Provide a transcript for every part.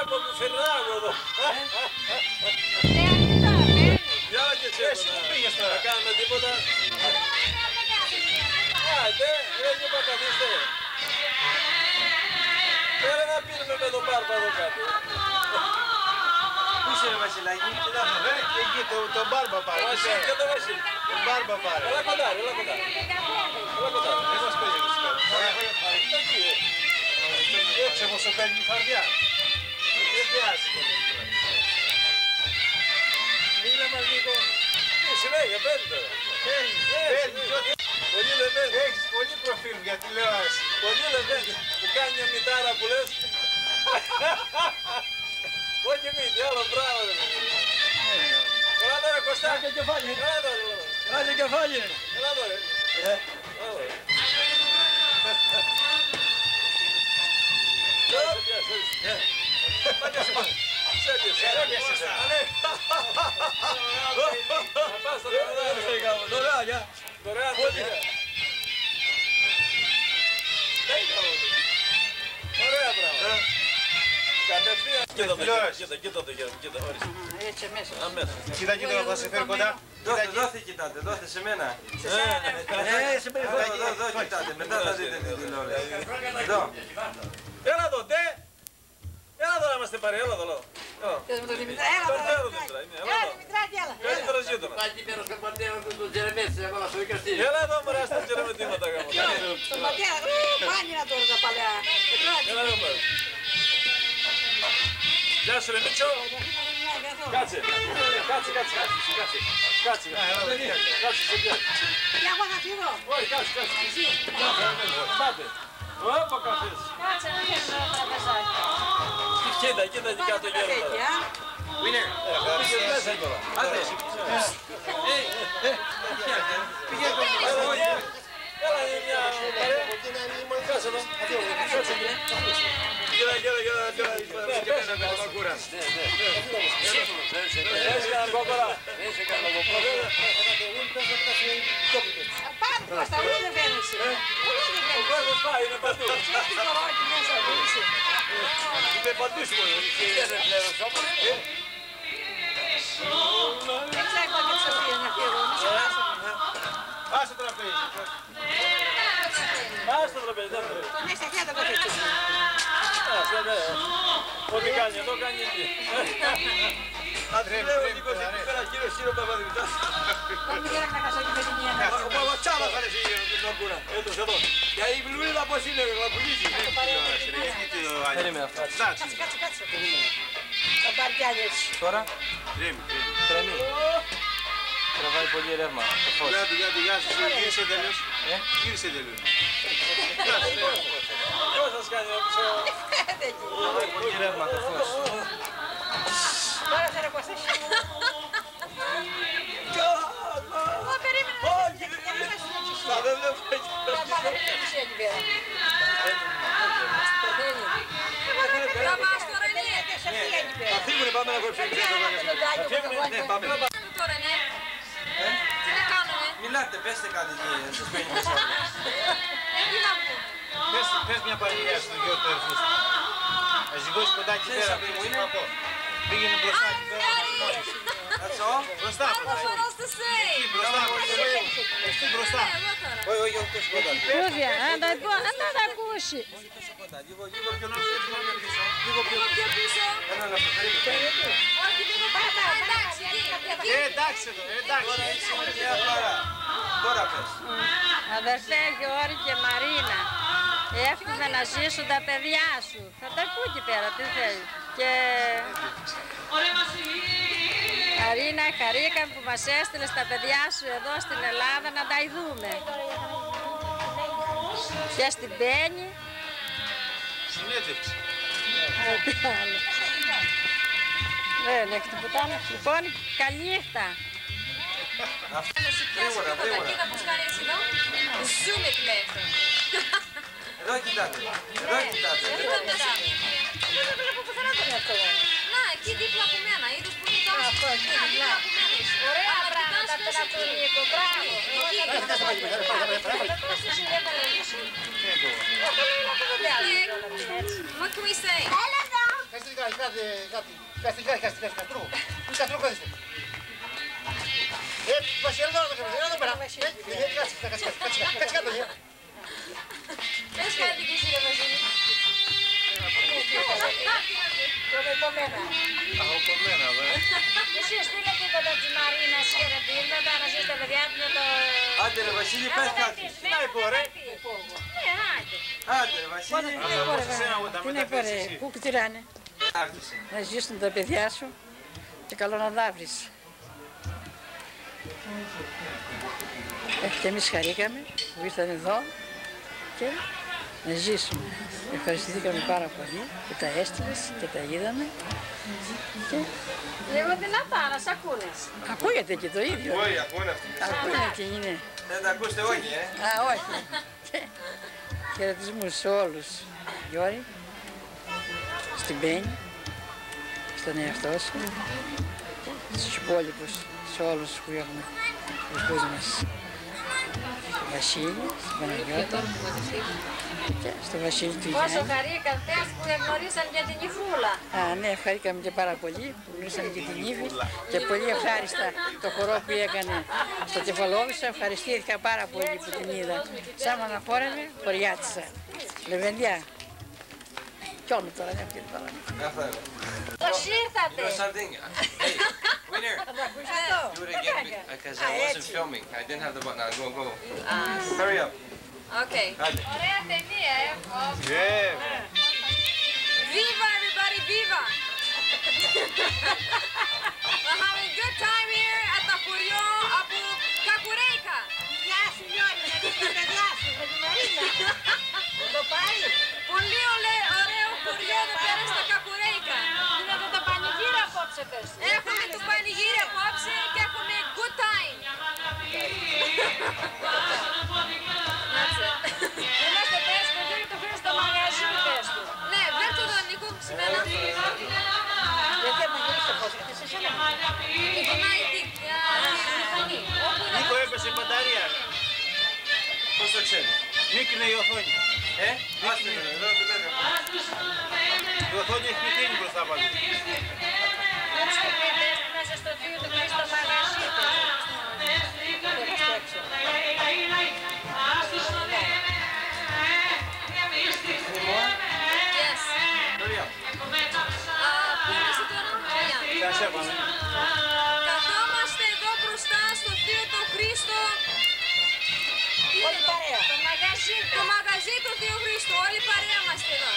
από φερνάγω εδώ. Για όλα και εσύ που πήγες τώρα. Θα κάνουμε τίποτα. Άντε, δεν είπα καθίστε. Πέρα να πίνουμε με τον Μπάρμπα εδώ κάτω. Πού είσαι ρε Βασιλάκη? Εκεί τον Μπάρμπα πάρε. Ο Βασίλη και τον Βασίλη. Τον Μπάρμπα πάρε. Έλα κοντά, έλα κοντά. Έλα κοντά. Δεν μας παίζει το σκάλο. Έτσι όπως σου παίρνει η φαρδιά. Δεν χρειάζεται. Μίλα μας λίγο. Συνέχεια, παίρνει τώρα. Παίρνει. Πολύ λεβέντη. Έχεις πολύ προφίλ για τηλεόραση. Πολύ λεβέντη. Που κάνει μια μητάρα που λες. Όχι μύτη, άλλο μπράβο ρε. Έλα τώρα Κωστά. Άντε κεφάλι. Έλα τώρα. Άντε κεφάλι. Έλα τώρα. Δωρεάν παιδιά. Ωραία πράγμα. Κατευθείαν. Κοίτα το, ορίστε. Έτσι αμέσως. Αμέσως. Κοίτα να σε φέρω κοντά. Δώστε κοιτάτε, δώστε σε μένα. Σε μένα. Εδώ κοιτάτε, μετά θα δείτε την τηλεόραση. Εδώ. Έλα εδώ, ντε. Έλα εδώ να είμαστε παρέα, έλα εδώ. Θες με τον Δημητρά, έλα Δημητράκη, έλα. Καλύτερο γείτονα. Έλα εδώ μωρά στα τζερεμετήματα γάμο. Στον πατέρα, πάνινα τώρα τα παλιά. Έλα εδώ μωρά. Γεια σου ρε Μίτσο. Κάτσε. Κάτσε σε πιάτο. Και εγώ θα φύγω. Όχι, κάτσε. Πάτε. Όπα καφές. Κάτσε να γίνει ένα τραπεζάκι. Κοίτα εκεί κάτω γέροντα. Winner. Πήγες μέσα τώρα. Άντε. Έλα είναι μια παρέα. Κάτσε εδώ. Πάμε μας τα ούλα δεν φαίνεσαι. Ο κόσμος πάει, είναι παντού. Είναι παντού σου μόνο. Δεν ξέρω πότε της Σοφίας να φύγω. Άσε το τραπέζι. Ας το τραπέζι, δεν πρέπει. Τον έχεις αρχαία το καφέτσι. Ό,τι κάνει εδώ, κάνει εκεί. Άντε, Λέω λίγο εκεί πέρα κύριο Σύρο Παπαδημητάς. Πάμε και ένα κασάκι με την ιένα. Ο Παπατσάβας θα λες τον ακούρα. Έτος εδώ. Για η Βλούλιδα πώς είναι, θα πουλήσει. Περίμενε αυτό. Κάτσε. Θα πάρει κι άλλες. Τώρα. Τρέμει. Τραβάει πολύ ρεύμα το φως. Γεια σας, γύρισε τελείως. Ποιος σας κάνει να πεις Τραβάει πολύ ρεύμα το φως. Τώρα θα ρεπαστείς. Εγώ περίμενα. Μα δεν βλέπω εκεί. Θα πάμε σε εκεί πέρα. Τραβάς τώρα, ναι. Θα φύγουνε, πάμε να κόψουμε. Τώρα, ναι. Τι να κάνουνε. Μιλάτε, πέστε κάτι εκεί, σας παίρνει μέσα. Τι να πω. Πες μια παρηγοριά στον γιο του ερθούς. Να ζυγώσει κοντά εκεί πέρα, πήγαινε μπροστά εκεί πέρα. That's all? Μπροστά, What else to say. εσύ μπροστά. Όχι, όχι, όχι, τόσο κοντά. Λούδια, αν τα ακούσει. Λίγο πιο νωρίς, λίγο πιο Πιο πίσω. Ένα λεπτό, περίμενε. Όχι, λίγο πάνω. Εντάξει, εκεί. Εντάξει εδώ, εντάξει. Τώρα είσαι μια χαρά. Τώρα πες. Αδερφέ Γιώργη και Μαρίνα, εύχομαι να ζήσουν τα παιδιά σου. Θα τα ακούω εκεί πέρα, τι θέλει. Και Μαρίνα, χαρήκαμε που μας έστειλες τα παιδιά σου εδώ στην Ελλάδα να τα ειδούμε. Και στην Πέννη. Συνέντευξη. Δεν έχει τίποτα άλλο. Λοιπόν, καλή νύχτα. Γρήγορα, γρήγορα. Κοίτα πως κάνει έτσι εδώ. Zoom it λέει αυτό. Εδώ κοιτάτε. Εδώ κοιτάτε. Δεν βλέπω πουθενά τον εαυτό μου. Να, εκεί δίπλα από μένα. Είδες που είναι τόσο. Αυτό, εκεί Να, δίπλα. δίπλα από μένα είσαι. Ωραία Άμα πράγματα κοιτάς, τον πες αυτό εκεί. Νίκο, μπράβο. Εκεί, What can we say? Έλα εδώ. κάτι καστρού. Τι καστρού κόδιστε. Βασίλη, εδώ πέρα. Κάτσε κάτω. Πες κάτι και εσύ ρε Βασίλη. Αγωπωμένα, βε. Εσύ στείλε τίποτα της Μαρίνας χαιρετίσματα να ζεις τα παιδιά του με το... Άντε ρε Βασίλη, πες κάτι. Τι να πω ρε. Άντε ρε Βασίλη. Τι να πω ρε, πού κτηράνε. Άρχισε. Να ζήσουν τα παιδιά σου και καλό να τα βρεις. Και εμείς χαρήκαμε που ήρθαν εδώ και να ζήσουμε. Ευχαριστηθήκαμε πάρα πολύ και τα έστειλες και τα είδαμε. Και... Λίγο δυνατά να σ' ακούνες. Ακούγεται και το ίδιο. Όχι, ακούνε αυτοί. Ακούνε και είναι. Δεν τα ακούστε όχι, Α, όχι. Χαιρετισμούς σε όλους. Γιώρη, στην Μπένη, στον εαυτό σου, στους υπόλοιπους, σε όλους που έχουμε τους μας. Στο Βασίλη, στην Παναγιώτα και στο Βασίλη του Γιάννη. Πόσο χαρήκα χθες που γνωρίσαν για την Ιφρούλα. Α, ναι, ευχαρήκαμε και πάρα πολύ που γνωρίσαμε και την Ήβη και πολύ ευχάριστα το χορό που έκανε στο Κεφαλόβισσα. Ευχαριστήθηκα πάρα πολύ που την είδα. Σαν αναφόρευε, χωριάτισα. Λεβεντιά. Κι όλο τώρα, δεν πει τώρα. Πώς ήρθατε. You know something? Hey, winner. Do it again because I wasn't filming. I didn't have the button on. Go, go. Hurry up. Okay. Άντε. Ωραία ταινία, Viva everybody, viva! We're having a good time here at the χωριό από Κακουρέικα. Γεια σου Γιώργη, να δεις τα παιδιά σου με τη Μαρίνα. Θα το πάει. Πολύ ωραίο χωριό εδώ πέρα στα Κακουρέικα. Είδατε το πανηγύρι απόψε πες. Έχουμε το πανηγύρι απόψε και έχουμε good time. Είμαστε πες, παιδί του φίλου στο μαγαζί πες του. Ναι, βρέτε τον Νίκο σε μένα. Γιατί απαγγελίστε πώς, γιατί σε σένα. Και τον Άιτι, μηχανή. Νίκο έπεσε η μπαταρία. Πώς το ξέρεις? Μίκνε η οθόνη. Άστε με, εδώ το λέω. Η οθόνη έχει μηχανή μπροστά πάλι. Έτσι και πείτε μέσα στο φίλο του φίλου στο μαγαζί πες. Yes. Hurry up. Πού είμαστε τώρα? Σας έβαλε. Καθόμαστε εδώ μπροστά στο Θείο το Χρήστο. Όλη παρέα. Το μαγαζί του Θείου Χρήστου. Όλοι παρέα είμαστε εδώ.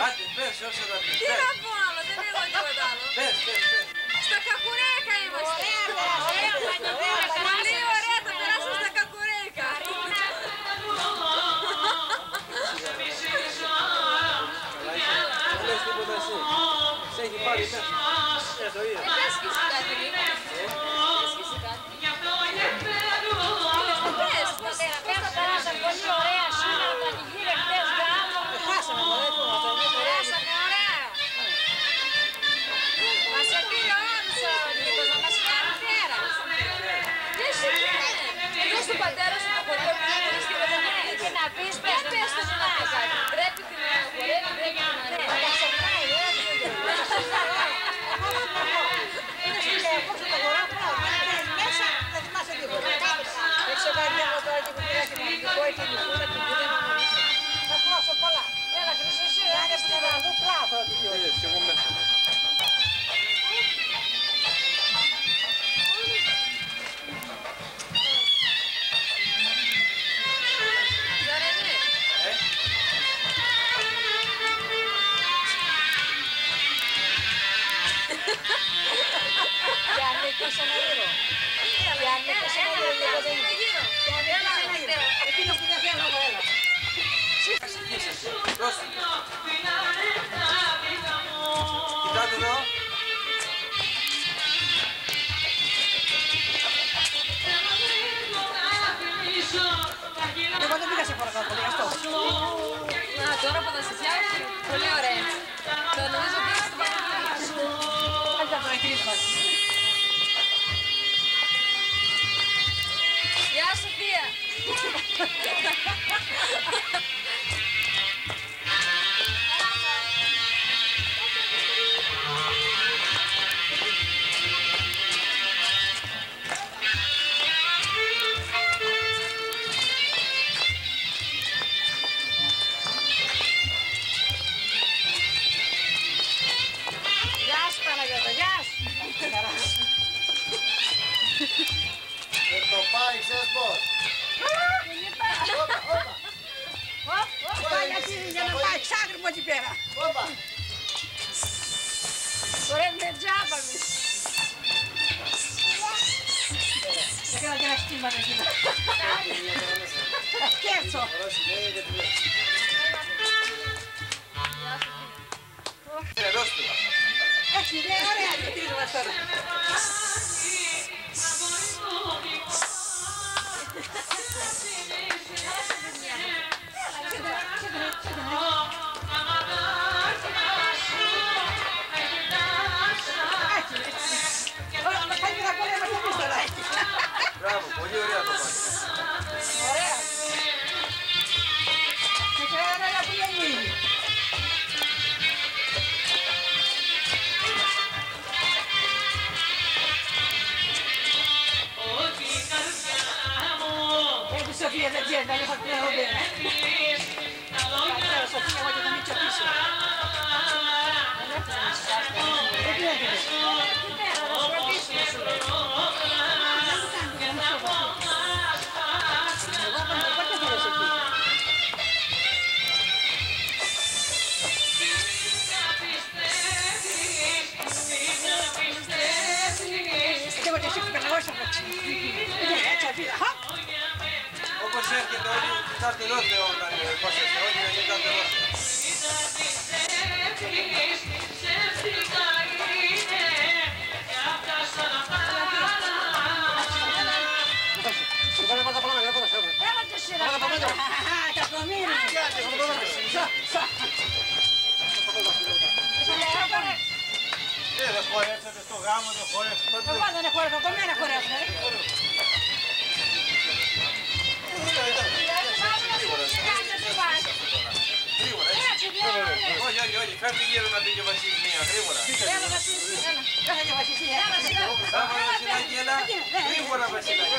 Άντε, πες, όσα τα πεις. Τι να πω άλλο, δεν έχω τίποτα άλλο. Πες. Στα Κακουρέικα είμαστε. Πολύ ωραία, το περάσαμε στα Κακουρέικα. Δεν λες τίποτα εσύ. Σε έχει πάρει μέσα. Το είδες. Πες και εσύ κάτι, Νίκο. Πες και εσύ κάτι. Πες, πώς Πέρα περάσαμε πολύ ωραία σήμερα, πανηγύρι χτες γάμο. Χάσαμε το δεν περάσαμε ωραία. Μας επήρε όλους ο Νίκος να μας κάνει πέρα. Και εσύ και εδώ στον πατέρα σου το χωριό που δεν μπορείς και δεν θέλει. Και να πεις πες το Πες το να πει κάτι. Πρέπει την να χορεύει, πρέπει την να τα ξεχνάει, Μέσα θα θυμάσαι τίποτα. έξω κάτι από τώρα και που πήγα την Αμυντικό ή την Ιφούλα την πήρε να μιλήσει. Θα πλώσω πολλά. Έλα Χρυσό εσύ, Κάνε στην Ιβραδού πλάθο. Είδες, κι εγώ μέσα. και ανήκεις ένα γύρο. Και ανήκεις ένα γύρο λίγο δεν είναι. Και ανήκεις ένα γύρο. Εκείνο που δεν θέλω εγώ έλα. Δώστε. Κοιτάτε εδώ. Εγώ δεν πήγα σε παρακάτω, γι' αυτό. Να, τώρα που θα σε φτιάξει, πολύ ωραία. Το νομίζω πήγα στην πανηγύρι. Άντε το εκκλείσμα. Γεια σου, Θεία. σου Παναγιώτα, γεια σου. Δεν το πάει, ξέρεις πώς. Πάει για να πάει ξάγρυπο εκεί πέρα. Ωραία, με τζάμπα με. Δεν κάνω και ένα στήμα εκεί. Θα σκέψω. Έτσι, ναι, ωραία, γυρίζουμε τώρα. Μπράβο, πολύ ωραία το πάτε. Ωραία. Και τώρα να πηγαίνει. Έτσι Σοφία δεν ξέρει, δεν έχω την αγωγέρα. Καλησπέρα Σοφία, εγώ και το Μίτσο πίσω. Δεν έρχεται. Εκεί πέρα, να σου ρωτήσουμε σου λέει. Δεν του κάνει για να μου σου εγώ πότε θέλεις εκεί. Και εγώ και εσύ που περναγώς από έτσι. Έτσι αφήρα, χαπ. Όπως έρχεται όλοι, κοιτάτε δώστε όταν πώς έρχεται, όλοι κοιτάτε δώστε. Έλα και σειρά. Κακομύρι. Δεν χορέψατε στο γάμο, δεν χορέψατε. Εγώ δεν έχω έρθει, κομμένα χορεύουν. Όχι, όχι, όχι, φέρτε γύρω να πήγε ο Βασίλης μία, γρήγορα. Έλα Βασίλη, έλα. Έλα και Βασίλη, έλα. Πάμε Βασιλάκη, έλα. Γρήγορα Βασιλάκη.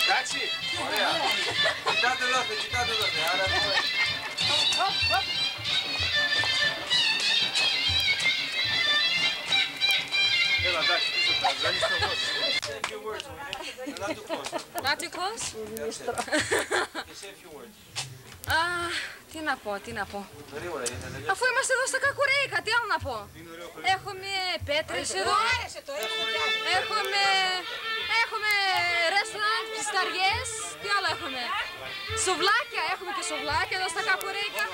Εντάξει, ωραία. Κοιτάτε δώστε, κοιτάτε δώστε. Άρα Έλα, εντάξει, πίσω θα βγάλεις το φως. say a few words, okay? Not too close. Not too close? That's it. Okay, say a few words. Τι να πω, τι να πω. Γρήγορα, γιατί θα τελειώσει. Αφού είμαστε εδώ στα Κακουρέικα, τι άλλο να πω. Έχουμε πέτρες εδώ. Έχουμε ρεστοράντ, ψισταριές. Τι άλλο έχουμε. Σουβλάκια, έχουμε και σουβλάκια εδώ στα Κακουρέικα.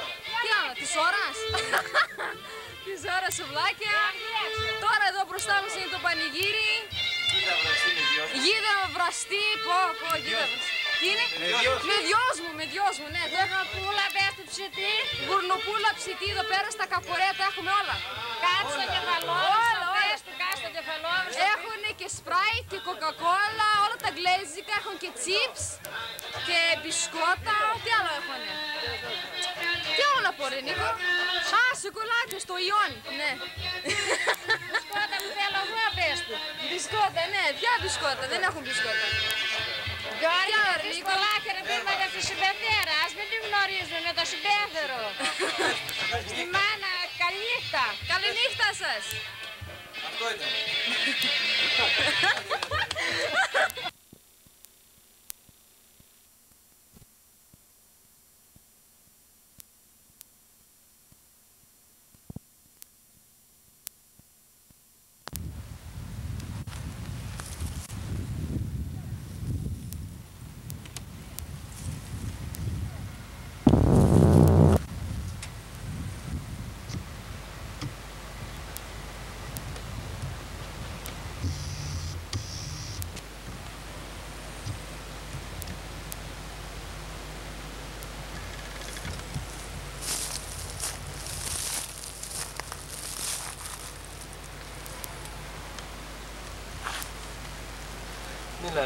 Τι άλλο, της ώρας. Της ώρας σουβλάκια. Τώρα εδώ μπροστά μας είναι το πανηγύρι. Γίδα βραστή, πω, γίδα βραστή. Τι είναι? Με δυος μου, ναι. Γουρνοπούλα, πες του ψητή. Γουρνοπούλα, ψητή, εδώ πέρα στα Κακουρέα τα έχουμε όλα. Κάτσε το κεφαλό, πες του, κάτσε το κεφαλό. Έχουν και σπράιτ και κοκακόλα, όλα τα γκλέζικα, έχουν και τσίπς και μπισκότα, τι άλλο έχουν. Τι άλλο να πω ρε Νίκο. Α, σοκολάτες στο Ιόνι, ναι. Μπισκότα που θέλω εγώ, πες του. Μπισκότα, ναι, ποια μπισκότα, δεν έχουν μπισκότα. Γιώργη, δυσκολάκια ρε πήρμα για τη συμπεθέρα, ας μην την γνωρίζουν με το συμπέθερο. Στη μάνα, καληνύχτα. Καληνύχτα σας. Αυτό ήταν.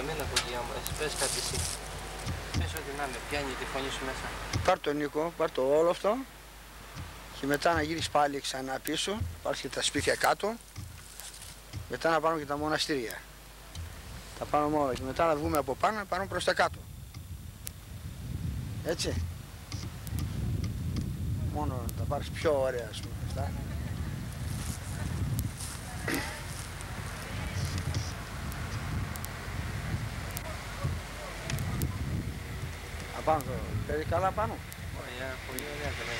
Μίλα κοντιά μου, εσύ πες κάτι εσύ. Πες ό,τι να είναι, πιάνει τη φωνή σου μέσα. Πάρ' το Νίκο, πάρ' το όλο αυτό και μετά να γύρεις πάλι ξανά πίσω, πάρεις και τα σπίτια κάτω, μετά να πάρουμε και τα μοναστήρια. Τα πάρουμε όλα και μετά να βγούμε από πάνω, να πάρουμε προς τα κάτω. Έτσι. μόνο να τα πάρεις πιο ωραία, ας πούμε, αυτά. Απάνω το, παίρνει καλά πάνω. Ωραία, πολύ ωραία καλά.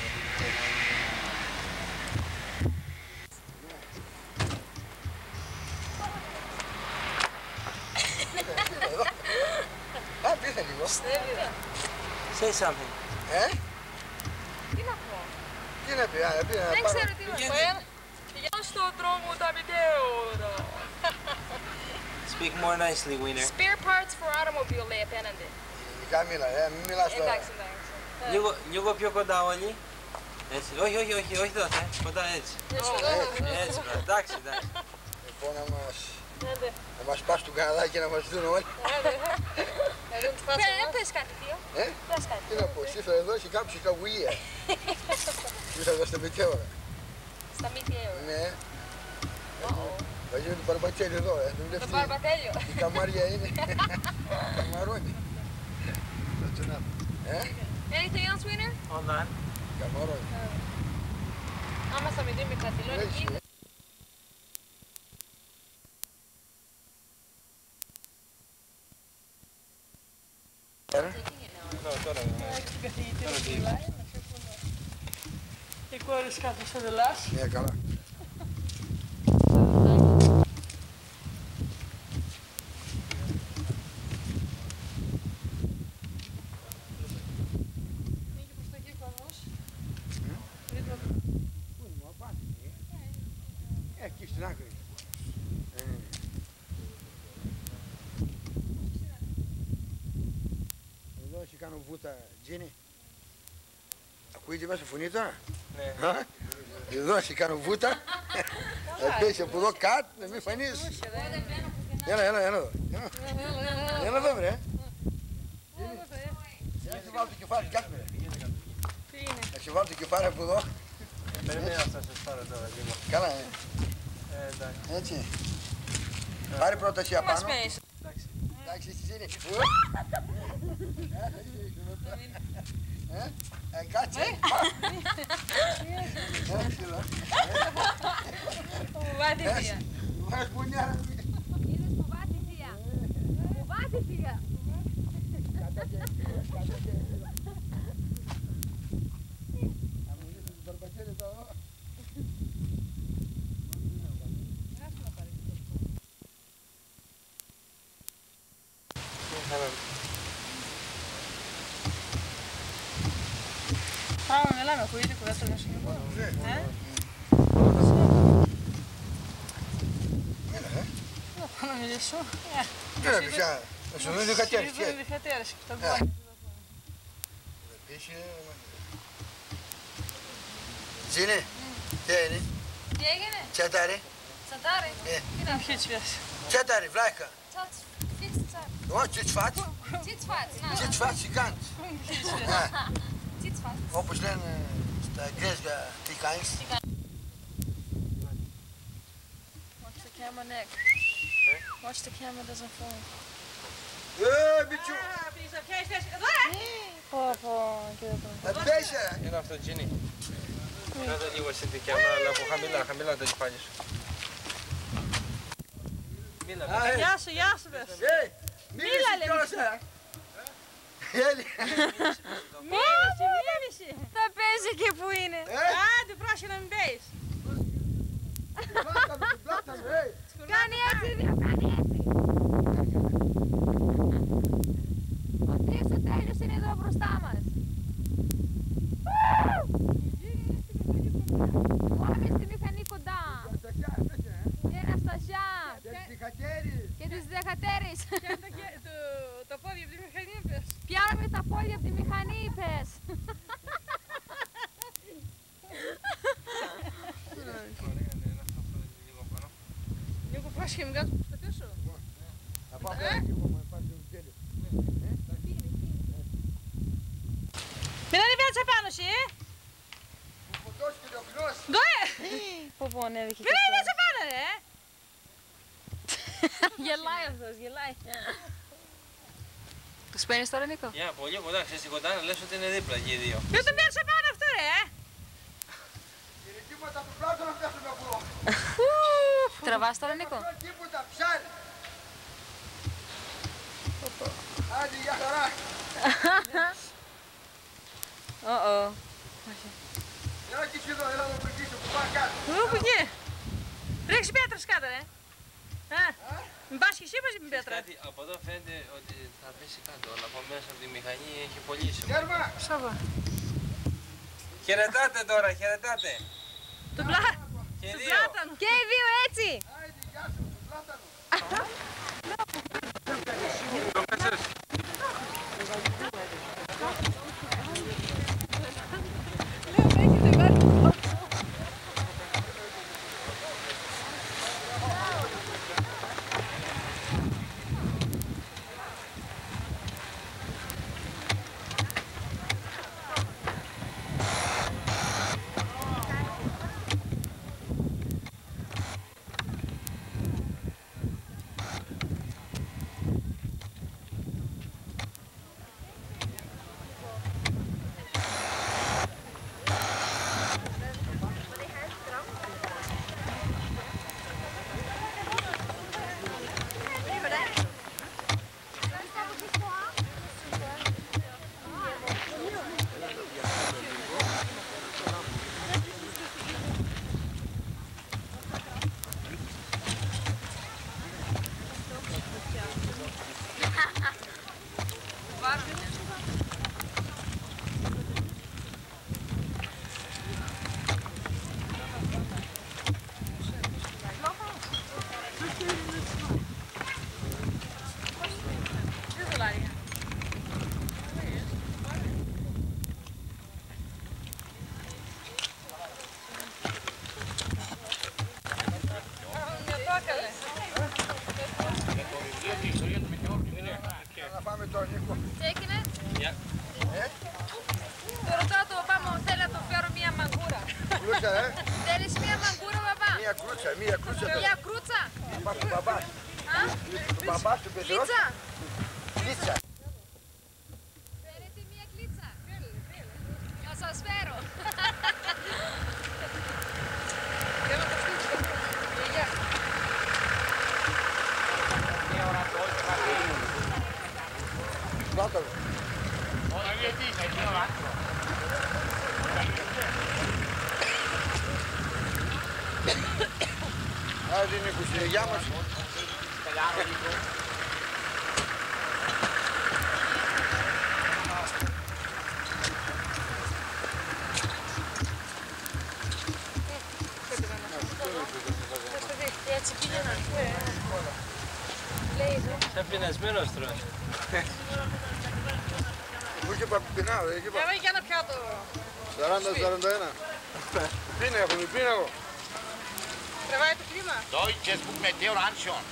Πείτε λίγο. Say something. Τι να πω. Τι να πει, Δεν ξέρω τι να πω. Πηγαίνω στον δρόμο τα βιτέωρα. Speak more nicely, Wiener. Spare parts for automobile λέει απέναντι. Ειδικά μίλα, μην μιλάς τώρα. Εντάξει, εντάξει. Λίγο πιο κοντά όλοι. Έτσι. Όχι δώσε. Κοντά έτσι. Έτσι, μπράβο. Εντάξει. Λοιπόν, να μας πας του Καναδά και να μας δουν όλοι. Πες κάτι, Θείο. Πες κάτι. Τι να πω, εσύ ήρθα εδώ και κάποιος η καβουλία. Ήρθα εδώ στα Μητέωρα. Στα Μητέωρα. Ναι. Βάζει το παρμπατέλιο εδώ, Το παρμπατέλιο. Η καμάρια είναι. Καμαρώνει. Anything else, Wiener? Hold on. Καμαρώνει. Άμα θα με δει με καθυλώνει, είναι. Η κόρη κάτω σε δελάς. Ναι, καλά. Μήκε προς το εκεί κόσμος. Εκεί στην άκρη. Εδώ έχει κάνω βούτα τζίνι. Ακούγεται μέσα φωνή τώρα. Ναι. Εδώ έχει κάνω βούτα. Πέσει από εδώ κάτω να μην φανείς. Έλα εδώ. Έλα εδώ βρε. Να σε βάλω το κεφάλι, κάτω ρε. Να σε βάλω το κεφάλι από εδώ. Περιμένω να σας πάρω τώρα λίγο. Καλά, Εντάξει. έτσι. Πάρε πρώτα εσύ απάνω. Εντάξει. Εντάξει, εσύ είναι. Κάτσε. Φοβάται η Θεία. Βάζεις μπουνιάρα. Είδες φοβάται η Θεία. Φοβάται η Θεία. Κάτα και. Θα μου δεις το παρπατέλι εδώ. Πάμε, μιλάμε, ακούγεται κουβέντα μέσα. Να μιλήσω. Έλα, πια. Να σου δίνει δεκατέρες. Σου δίνει δεκατέρες. Το κόμμα. Ζήνε, τι είναι, Τι έγινε? τσατάρι, Τσατάρι. Τι να πιέτσι πες. τσατάρι, βλάκα. Τσάτς. Τσίτς. Εγώ τσιτσφάτ, Τσίτσφατς. τσιτσφάτ σικάντ. Τσίτσφατς. Όπως λένε στα εγγλέζικα, τι κάνεις. Watch the camera, Nick. Watch the camera doesn't fall. Μπιτσού, Πήγες να πιάσεις θέση εδώ, Πω, κύριε Πρόεδρε. να πέσει. Είναι αυτό, Τζίνι. Κράτα λίγο εσύ την κάμερα, αλλά από χαμηλά το κεφάλι σου. Μίλα, Γεια σου πες. Μίλα κιόλας, Έλη. Μίλησε. Θα παίζει εκεί που είναι. Άντε πράσινο μην πέεις. Πλάτα μου, Κάνει έτσι, δύο, κάνει έτσι. Ο Τρίας ο τέλειος είναι εδώ μπροστά μας. Πάμε στη μηχανή κοντά. Η Αναστασιά. Και τις δεκατέρες. Το πόδι από τη μηχανή πες. Πιάνουμε τα πόδια από τη μηχανή, είπες. Λίγο πρόσχε μην κάτω στο πίσω. Μην ανεβαίνεις απάνω εσύ, Γκοέ! Πω ανέβηκε. Μην ανεβαίνεις απάνω ρε! Γελάει αυτός, γελάει. Τους παίρνεις τώρα, Νίκο? Για, πολύ κοντά, ξέρεις την κοντά να λες ότι είναι δίπλα και οι δύο. Μην τον πιάνεις απάνω αυτό ρε! πας τώρα, Νίκο? Άντε, για χαρά. Έλα και εσύ εδώ, έλα να προκύσω, που πάει κάτω. Πού εκεί. Ρίξει πέτρες κάτω, ρε. Μην πας και εσύ μαζί με πέτρα. Κάτι, από εδώ φαίνεται ότι θα πέσει κάτω, αλλά από μέσα από τη μηχανή έχει πολύ ήσυχο. Τέρμα. Σάβα. Χαιρετάτε τώρα, χαιρετάτε. Του Και δύο. πλάτανο. Και οι δύο έτσι! Άιντε, γεια σου, το πλάτανο. Τι έγινε? Το ρωτάω το παπά μου, θέλει να του φέρω μία μαγκούρα. Κλούτσα, Θέλεις μία μαγκούρα, παπά? Μία κρούτσα, μία κρούτσα. Μία κρούτσα? Παπά του μπαμπά. Του μπαμπά του πετρός. Κλίτσα? Κλίτσα. Φέρετε μία κλίτσα. Να σας φέρω. Πλάτανο. Άντε Νίκο, στη γιαγιά μας. Έτσι πήγαινα. Σαν πεινασμένος τρως. Πού είχε παπινάω, δεν είχε παπινάω. Για ένα πιάτο. 40-41. Πίνα έχουμε, πίνα εγώ. Τρεβάει το κλίμα. Deutsches Buch mit Theo anschauen.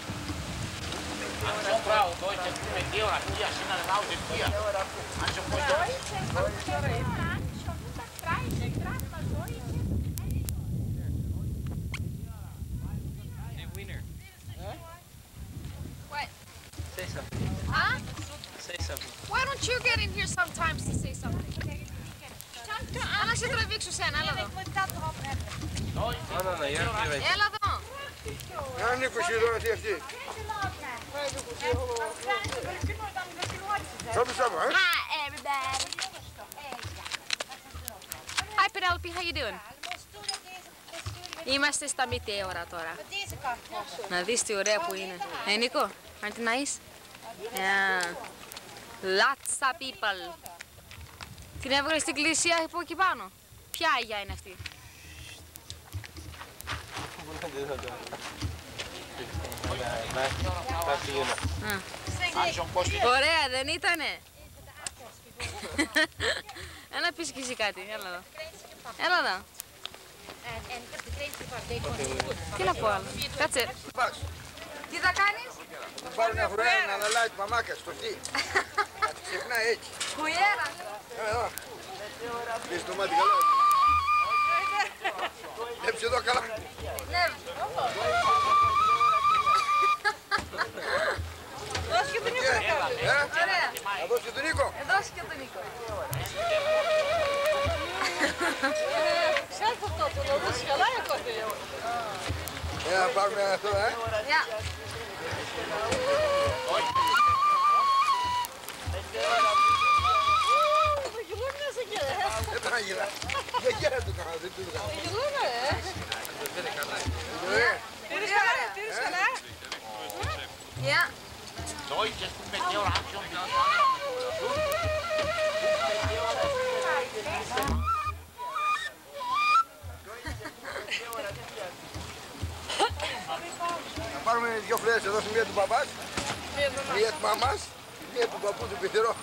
Anschauen, Frau. Deutsches Buch mit Theo. Hier, sind alle raus, hier. Anschauen, voll Deutsch. Hey, Wiener. What? Say something. Huh? Say something. Why don't you get in here sometimes to say something? Να σε τραβήξω σένα, έλα εδώ. No, no, no, you have to be like... Έλα εδώ. Α, Νίκος, εδώ αυτή αυτή. Σώπη, σώπη, Hi, everybody. Hi, Penelope, how you doing? Είμαστε στα Μητέωρα τώρα. Να δεις τι ωραία που είναι. Νίκο, aren't it nice? Yeah. Lots of people. Την έβγαλε στην εκκλησία από εκεί πάνω. Ποια αγιά είναι αυτή? Ωραία, δεν ήτανε? Έλα πεις και εσύ κάτι, έλα εδώ. Έλα εδώ. Τι να πω άλλο, κάτσε. Τι θα κάνεις? Θα πάρω μια φορά να αναλάει τη μαμάκα στο αυτή. Θα τη ξεχνάει έτσι. Κουιέρα. Εδώ. Πες το μάτι καλά. Βλέψε εδώ καλά. Ναι. Δώσε και τον Νίκο να κάνει. Ωραία. Θα δώσει και τον Νίκο. Δώσε και τον Νίκο. Ξέρετε αυτό, το δώσεις καλά ακόμα. Να πάρουμε αυτό, Ja. Δεν θα γυρά. Δεν γέρα το κάνω, δεν το κάνω. Ja. Deutsch ist mit dir und schon Θα πάρουμε δυο φλέδες εδώ, μία του παπάς, μία του μαμάς, μία του παππού του πιθυρό.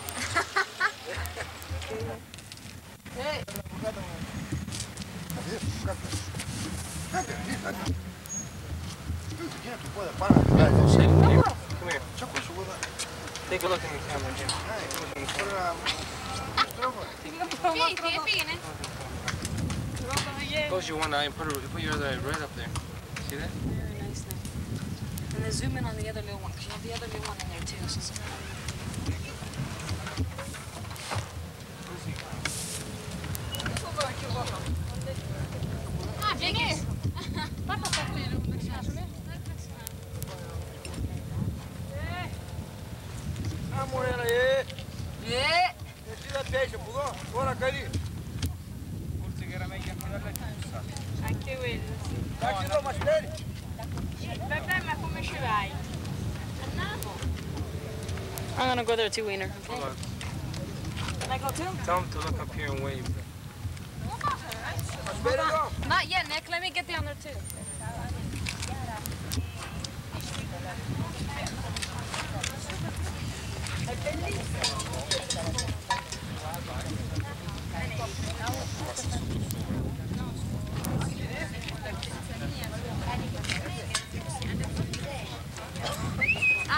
Take a look in the camera, Jim. Πήγαινε. Close your one eye and put your other eye right up there. See that? Very nice now. And then zoom in on the other little one, because you have the other little one in there too. So βγήκες. Πάρ' τα που είναι λίγο δεξιά σου, Α, μωρέ, εσύ δεν πιέσεις από εδώ, τώρα καλή. Anche quello. Εντάξει εδώ, μας φέρει. Vabbè, ma come ci vai? I'm gonna go there too, Wiener. Hold on. Can I go too? Tell him to look up here and wave. Μας φέρει εδώ. Not yet, Nick. Let me get down there too.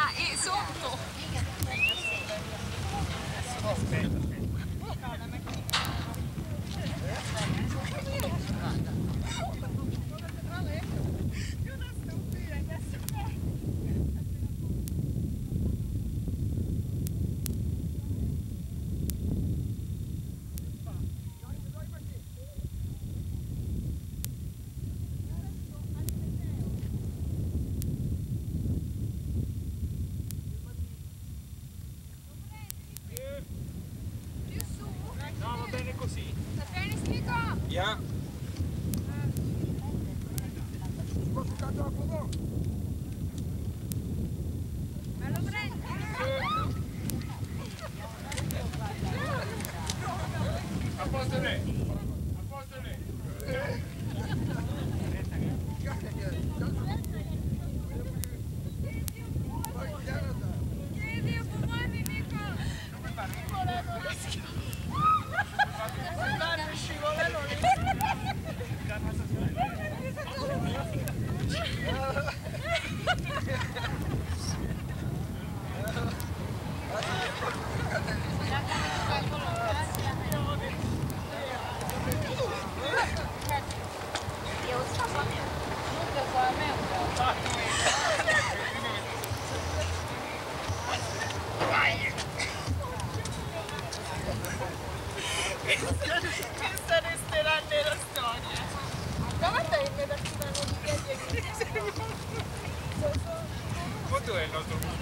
Ah, è sotto. Yeah. Σκόσου κάτω από εδώ. Apostole! Apostole! Questa resterà nella storia. Quanto è il nostro bus?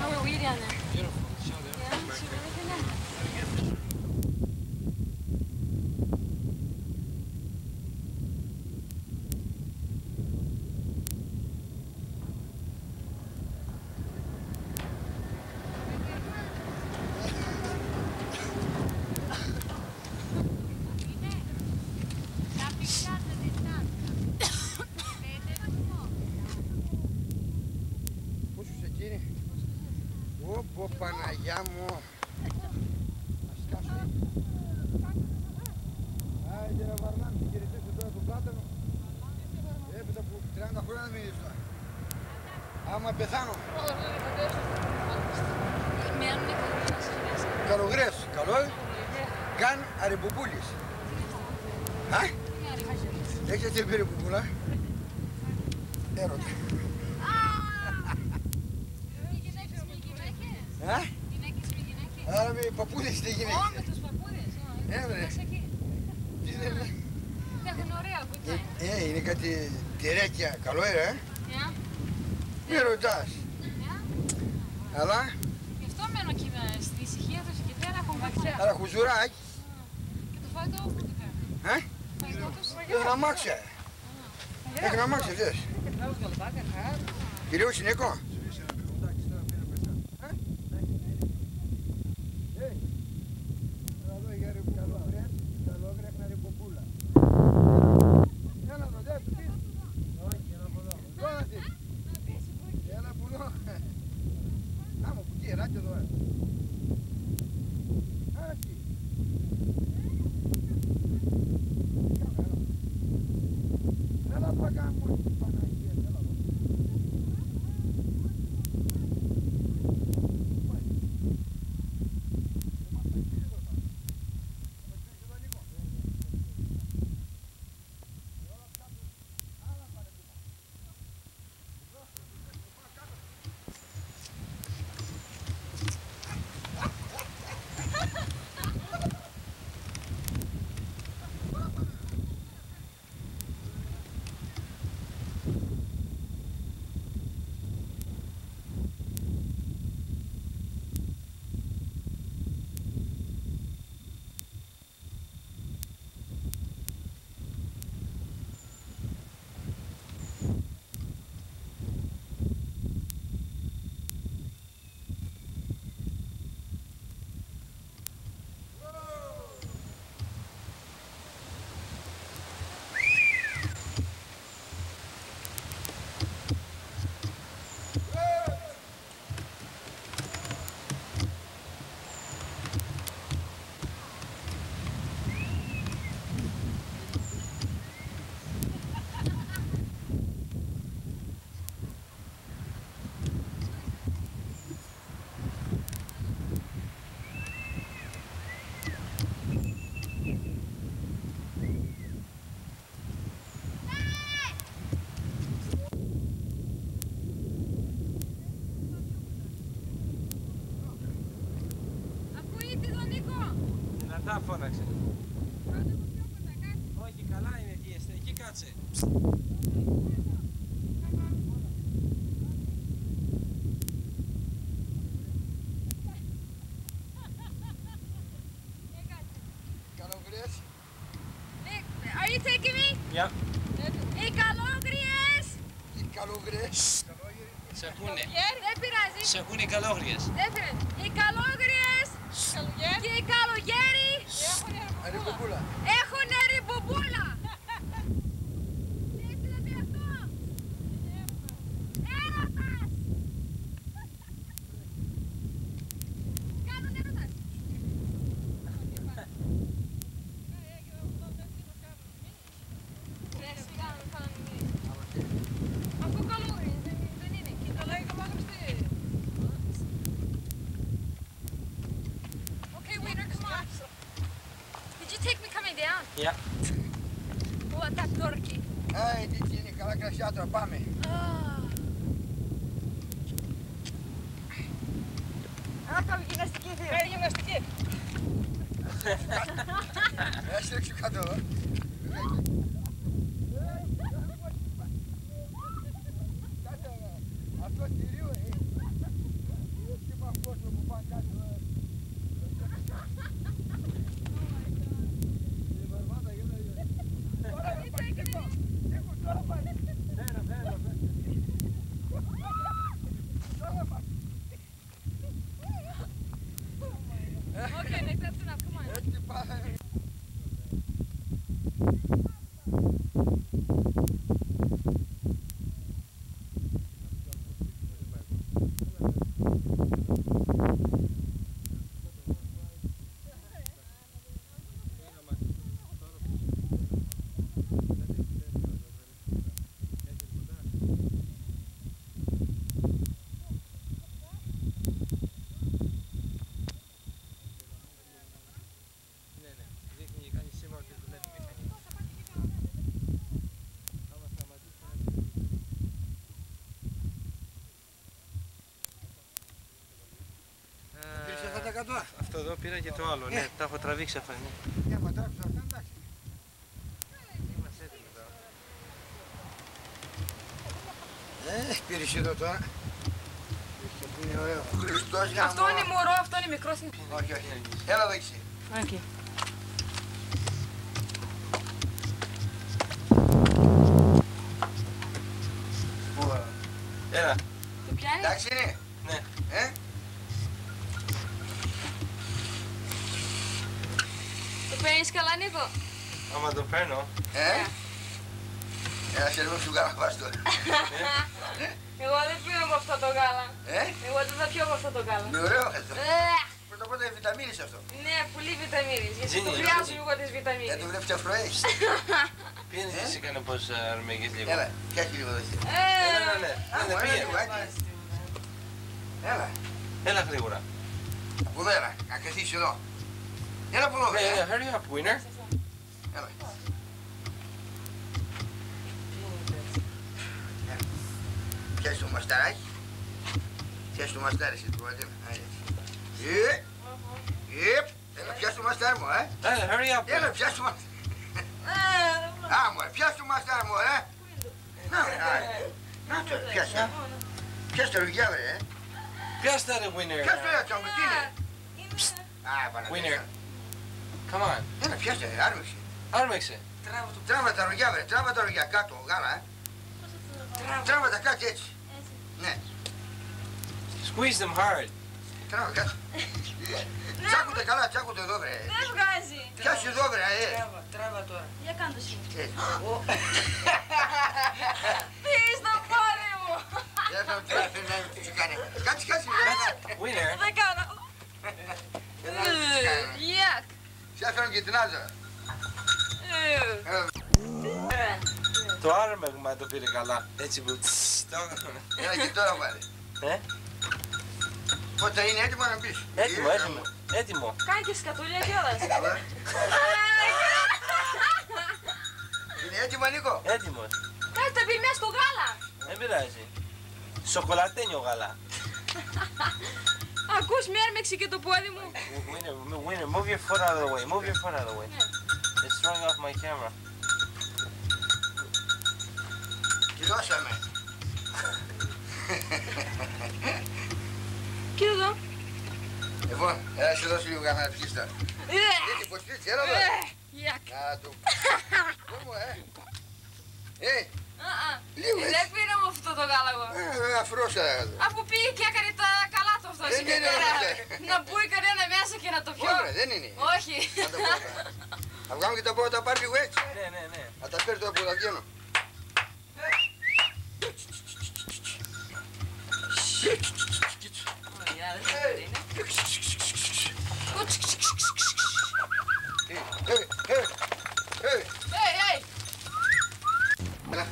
How are we down there? Beautiful. Show them. Yeah, is she really good now? Πού σου εκείνη. Ωπω Παναγιά μου. Να σκάσω. Άιντε ρε Βαρνάν, την χαιρετήσω τώρα τον πλάτανο. Έπειτα που 30 χρόνια δεν μείνεις τώρα. Άμα πεθάνω. Καλογρές, καλό. Καν αρεμποπούλης. Α? Έχεις τι πήρε κουκούλα. Έρωτα. Γυναίκες με γυναίκες. Ε? Γυναίκες με γυναίκες. Άρα με παππούδες τι Ω, με γυναίκες. τους παππούδες. Βρε. Τι λένε. Έχουν ωραία κουτιά. Είναι κάτι τυρέκια. Καλό είναι, Μη ρωτάς. Αλλά, Γι' αυτό μένω εκεί στη ησυχία τους και πέρα έχουν βαθιά. άρα χουζουράκι. Και το φαγητό που του κάνουν. Φαγητό τους. Έχουν αμάξια. Έχουν αμάξια αυτές. Κυρίως Νίκο. Δυνατά φώναξε. Όχι, καλά είναι εκεί κάτσε. Καλόγριες. Are you taking me? Yeah. Οι καλόγριες! Οι καλόγριες. Σε ακούνε. Δεν πειράζει. Σε ακούνε οι καλόγριες. Δεν πειράζει. Οι καλόγριες και οι καλογέροι Ρημπομπούλα. έχουν ρημπομπούλα. Τι δηλαδή αυτό? Έρωτας! Κάνουν έρωτας. Αυτό καλόγριες δεν είναι. Και καλά είναι καλόγριες. Okay, waiter, come on. Did you take me coming down? Yeah. What that turkey? Τι είναι καλά κρασιά τώρα, πάμε. Άκαμε γυμναστική θεία. Φέρει γυμναστική. Έχει ρίξει κάτω. Αυτό κυρίω και με αυτός που πάνε κάτω. Η βαρβάτα γίνεται. Τώρα θα πάει και εδώ. Τώρα πάει. Φέρα. Τώρα πάει. Okay, Nick, that's enough. Come on. Έτσι πάει. Ναι, δείχνει, κάνει σήμα ότι δουλεύει η μηχανή. κάτω. Αυτό εδώ πήρα και το άλλο, ναι, τα έχω τραβήξει αυτά. Ναι, μα τράβηξα αυτά, εντάξει. Είμαστε έτοιμοι τώρα. Πήρες εδώ τώρα. Είναι ωραίο. Χριστός γαμώ. Αυτό είναι μωρό, αυτό είναι μικρό. Όχι, όχι. Έλα εδώ εσύ. Okay. Έλα. Το πιάνει? Εντάξει είναι. Ναι. Το παίρνεις καλά, Νίκο? Άμα το παίρνω. Έλα σε λίγο σου γάλα πας τώρα. Εγώ δεν πιω από αυτό το γάλα. Εγώ δεν θα πιω από αυτό το γάλα. Είναι ωραίο αυτό. Πρώτα απ' όλα είναι βιταμίνες αυτό. Ναι, πολύ βιταμίνες. Γιατί το χρειάζομαι εγώ τις βιταμίνες. Γιατί βλέπεις αφρό έχεις. Πήγαινε εσύ κάνε πως αρμέγγες λίγο. Έλα, πιάχει λίγο εδώ. Ναι. Έλα. Έλα γρήγορα. Από εδώ έλα, να καθίσεις εδώ. Έλα από εδώ. Ναι, hurry up, winner. Έλα. Πιάσεις το μασταράκι. Πιάσεις το μαστάρι εσύ, το βατήνα. Έλα, πιάσεις το μαστάρι μου, Έλα, hurry up. Έλα, πιάσεις το μαστάρι. Πιάσεις το μαστάρι μου, Να το, πιάσεις. Πιάσεις το ρουγιά, βρε, Πιάσ' τα ρε, winner. Πιάσεις το έτσι, όμως, τι είναι. Winner. Come on. Έλα, πιάσεις, άρμεξε. Άρμεξε. Τράβα τα ρουγιά, βρε, τράβα τα ρουγιά κάτω, γάλα, Τράβα τα κάτω έτσι. Ναι. Squeeze them hard. Τράβα κάτω. Τσάκουτε καλά, τσάκουτε εδώ, βρε. Δεν βγάζει. Πιάσεις εδώ, βρε, Τράβα τώρα. Για κάνε το εσύ. Τι στο πόδι μου. Δεν θα θέλει να τι σου κάνει. Κάτσε, κάτσε. Winner. Δεν κάνω. Γιάκ. Σε έφεραν και την άζα. Το άρμεγμα το πήρε καλά. Έτσι που Έλα και τώρα πάλι. Πότε είναι έτοιμο να μπεις. Έτοιμο. Κάνει και σκατούλια κιόλας. Είναι έτοιμο, Νίκο. Έτοιμος. Κάτι το πει μέσα στο γάλα. Δεν πειράζει. Σοκολατένιο γάλα. Ακούς με έρμεξε και το πόδι μου. Winner, move your foot out of the way. Move your foot out of the way. It's throwing off my camera. Τελειώσαμε. Κοίτα εδώ. Λοιπόν, έλα σε δώσω λίγο κανένα πιίστα. Έτσι, πως πίτσι, έλα εδώ. Γιάκ. Να του. Κόμω, λίγο Δεν έτσι. πήρα με αυτό το γάλα εγώ. Αφρώσα. Αφού πήγε και έκανε τα καλά του αυτό. Δεν είναι αυτό. Να μπούει κανένα μέσα και να το πιω. Όχι, δεν είναι. Όχι. Θα βγάλουμε και τα πόδια τα πάρει λίγο έτσι. Ναι. Θα τα φέρει τώρα που τα βγαίνω. Έλα.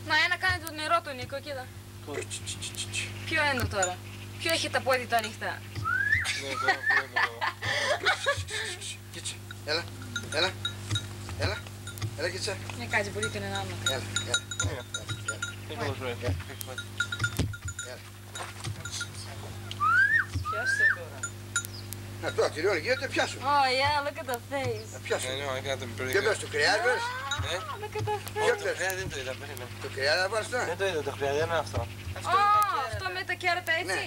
Να, ένα κάνει το νερό του Νίκο, κοίτα. Ποιο είναι τώρα. Ποιο έχει τα πόδια του ανοιχτά. Κοίτσε. Έλα κοίτσε. Ναι, κάτσε πολύ και ένα άλλο. Έλα. Πιάστε τώρα. Να τώρα τελειώνει, γίνεται πιάσου. Oh yeah, look at the face. Να πιάσου. I got them pretty Και good. πες, το κρεάς πες. Look at the face. Όχι, το χρειάζεται, δεν το είδα, περίμενε. Το κρεάς να πάρεις τώρα. Δεν το είδα, το χρειάζεται, είναι αυτό. Αυτό με τα κέρατα έτσι.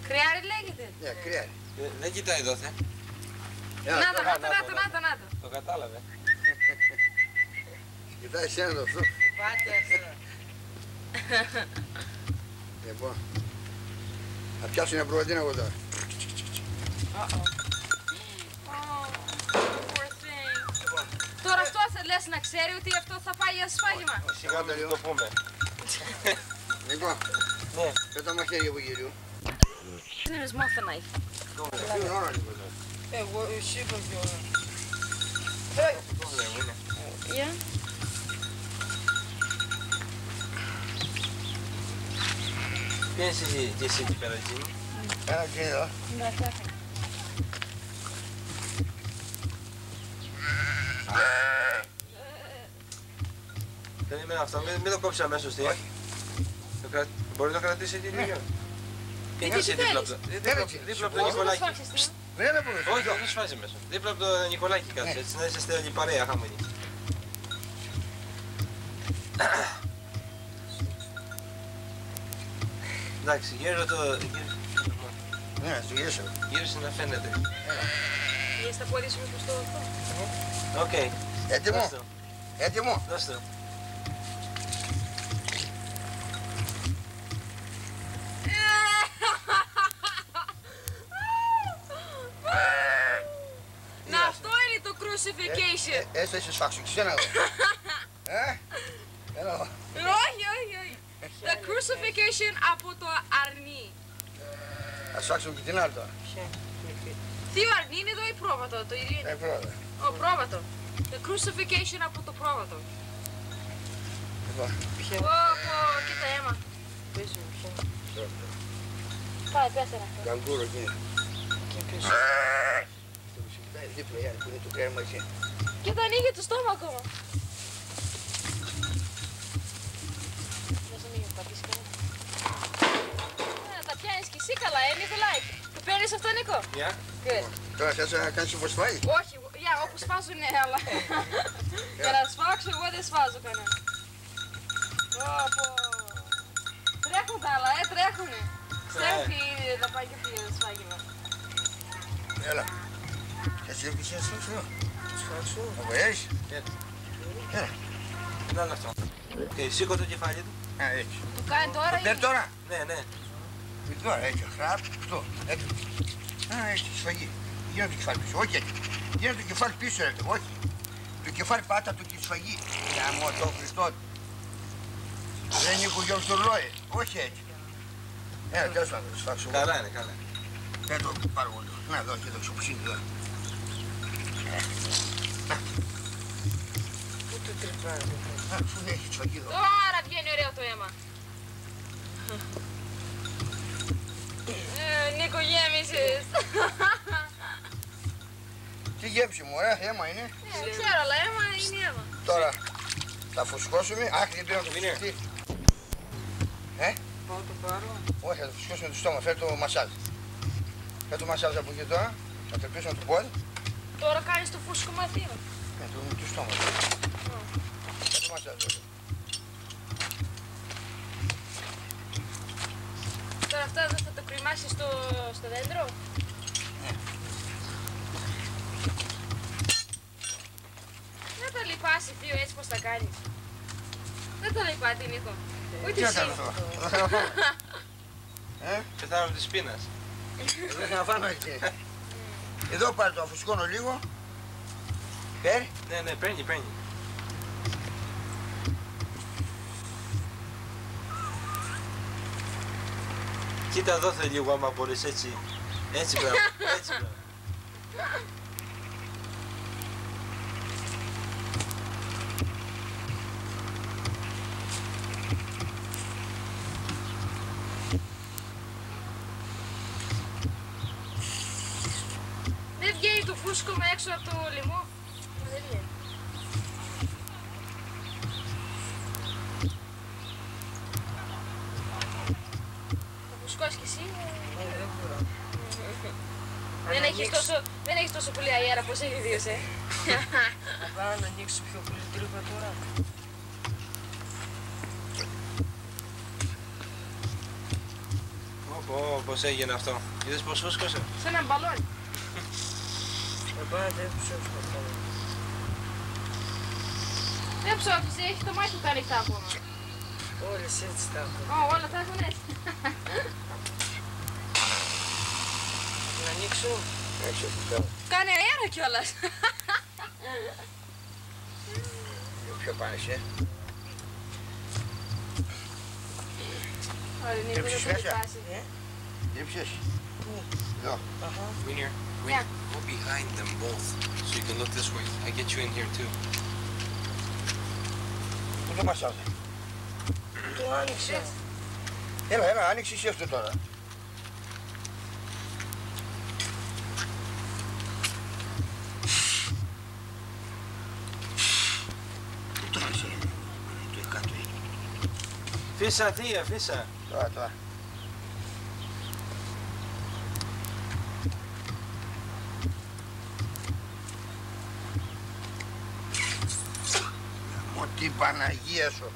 Κρυάρι λέγεται. Ναι, κρεάς. Δεν κοιτάει εδώ, θε. Να το. Το κατάλαβε. Κοιτάει εσένα το αυτό. Πάτε αυτό. Λοιπόν. Θα πιάσω μια προβατίνα εγώ τώρα. Τώρα αυτό θα λες να ξέρει ότι αυτό θα πάει για σφάγιμα. Σιγά το το πούμε. Λοιπόν, Ναι. πέτα μαχαίρια από γυριού. Είναι σμόθα να έχει. Φύγουν όλα λοιπόν. Εγώ, εσύ το πιο. Yeah. Πιένεις εσύ και εσύ εκεί πέρα, Τζίμι. Έλα και εδώ. Εντάξει. αυτό, μην το κόψει αμέσως. Μπορεί να το κρατήσετε λίγο. Είσαι δίπλα από τον Νικολάκη. Όχι, δεν σφάζει μέσα. Δίπλα από τον Νικολάκη κάτσε, έτσι να είσαστε όλοι παρέα χάμονοι. Εντάξει, γύρω το... Ναι, το γύρισε. Γύρισε να φαίνεται. Γύρω τα πόδια σου προς το αυτό. Οκ. Έτοιμο. Έτοιμο. Δώστε το. Να, αυτό είναι το crucifixion. Έτσι θα είσαι σφάξου, ξένα εδώ. Έλα εδώ. Όχι, όχι, όχι. Το crucifixion από το αρνί. Θα σφάξουμε και την άλλη τώρα. Τι ο αρνί είναι εδώ ή πρόβατο, το ίδιο είναι. Πρόβατα. Ο πρόβατο. Το crucifixion από το πρόβατο. Λοιπόν. Κοίτα αίμα. Πάει, πέθανα. Καγκούρο εκεί είναι. Δίπλα, Γιάννη, που είναι το κρέμα εκεί. Και θα ανοίγει το στόμα ακόμα. Τα πιάνεις κι εσύ καλά, Νικολάκη. Το παίρνεις αυτό, Νίκο. Γεια. Good. Τώρα θες να κάνεις όπως φάει. Όχι, όπως σφάζω ναι, αλλά για να σφάξω εγώ δεν σφάζω κανένα. Τρέχουν τα άλλα, τρέχουνε. Ξέρουν τι είναι να πάει και φύγει το σφάγιμα. Έλα. Θες έβγεις να σφάξω. Σφάξω. Να βοηθήσεις. Έλα. Είναι άλλο αυτό. Σήκω το κεφάλι του. Έτσι. Το κάνει τώρα ή... Παίρνει τώρα. Ναι, ναι. Τώρα έτσι, χραπ, αυτό. Έτσι. Έτσι, σφαγή. Γίνω το κεφάλι πίσω, όχι έτσι. Γίνω το κεφάλι πίσω, ρε, όχι. Το κεφάλι πάτα του και σφαγή. Για μου το Χριστό. Δεν είναι κουγιό στο ρολόι, όχι έτσι. Τέλος πάντων, σφάξω. Καλά είναι, καλά. Δεν το πάρω εγώ. Να εδώ και το ξοπουσίνει τώρα. Πού το τρυπάρει. Αφού δεν έχει σφαγή εδώ. Τώρα βγαίνει ωραίο το αίμα. Νίκο, γέμισες. Τι γέμψη μου, αίμα είναι. Δεν ξέρω, αλλά αίμα είναι αίμα. Τώρα θα φουσκώσουμε. Αχ, δεν πρέπει να το φουσκωθεί. Πάω το πάρω. Όχι, θα το φουσκώσουμε το στόμα. Φέρε το μασάζ. Φέρε το μασάζ από εκεί τώρα. Θα τρεπήσουμε το πόδι. Τώρα κάνεις το φούσκο μαθήμα. Ναι, το στόμα. Φέρε το μασάζ. Τώρα αυτά δεν θα το κρυμάσεις στο δέντρο. Ναι. Δεν τα λιπάσει, θείο, έτσι πως τα κάνεις. Δεν τα λιπάτε, Νίκο. Ούτε Τι να εσύ. κάνω τώρα. Πεθάνω της πείνας. Δεν θα φάνω εκεί. Εδώ πάρε το αφουσκώνω λίγο. Παίρνει. Ναι, ναι, παίρνει, παίρνει. Κοίτα εδώ θέλει λίγο άμα μπορείς έτσι. Έτσι πράγμα, έτσι πράγμα. Δεν βγαίνει το φούσκο με έξω από το λαιμό. Δεν βγαίνει. Θα φουσκώσεις κι εσύ. Δεν έχεις τόσο πολύ αέρα πως έχει δύο, Να πάω να ανοίξω πιο πολύ τρύπα τώρα. Πώς έγινε αυτό. Είδες πως φούσκωσε. Σε έναν μπαλόνι. Να πάω να δεν ψεύσω το καλό. Δεν ψόφισε, έχει το μάτι του ανοιχτά ακόμα. Όλες έτσι τα έχω. Όλα τα έχουν έτσι. Να ανοίξω. Έξω το θέλω. Κάνει αέρα κιόλας. Πιο πάνω εσύ. Ωραία, Νίκο, Τρίψεις δεν το μέσα. λιπάσει. Τρίψες. Εδώ. Winner, Yeah. go behind them both so you can look this way. I get you in here too. Πού το μασάζ. Το άνοιξα. Έλα, άνοιξε εσύ αυτό τώρα. Τι το άνοιξε. Το κάτω Φύσα θεία, φύσα. Τώρα. Γαμώ την Παναγία σου.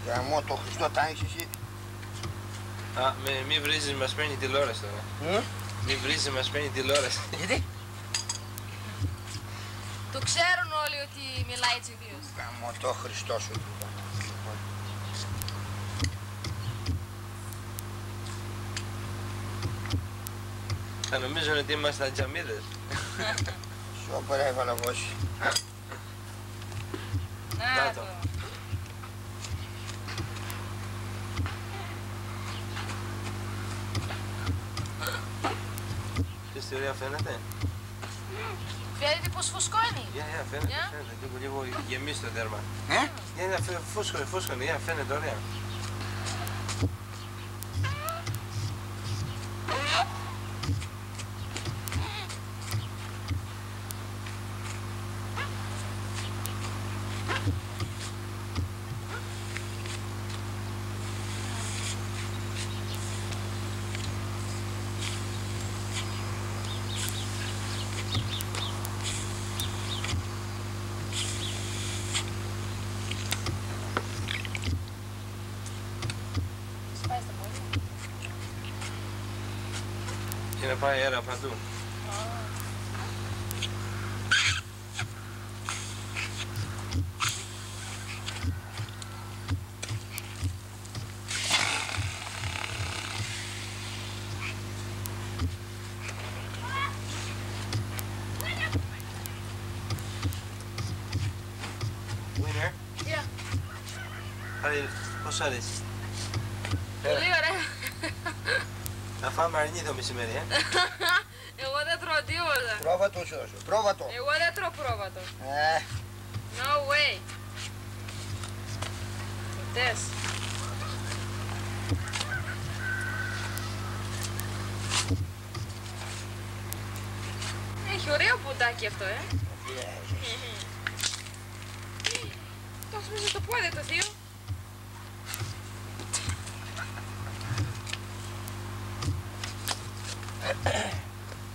Γαμώ το Χριστό τα έχεις εσύ. Α, μη βρίζεις, μας παίρνει τηλεόραση τώρα. Μη βρίζεις, μας παίρνει τηλεόραση. Γιατί? Το ξέρουν όλοι ότι μιλάει έτσι ο ίδιος. Γαμώ το Χριστό σου. Θα νομίζουν ότι είμαστε ατζαμίδες. Σόπερα έβαλα βόση. Να το. το. Ξέρεις τι ωραία φαίνεται. Φαίνεται πως φουσκώνει. Φαίνεται, Για. φαίνεται. Λίγο γεμίσει το δέρμα. Ε? Φούσκωνε, φαίνεται ωραία. Και να πάει αέρα παντού. Winner. Yeah. Πώς αρέσει. Πολύ ωραία. Να φάμε αρνί το μεσημέρι, Εγώ δεν τρώω τίποτα. Πρόβατο σου, πρόβατο. Εγώ δεν τρώω πρόβατο. No way. Τες. Έχει ωραίο πουτάκι αυτό, Το έχεις μέσα στο πόδι το θείο.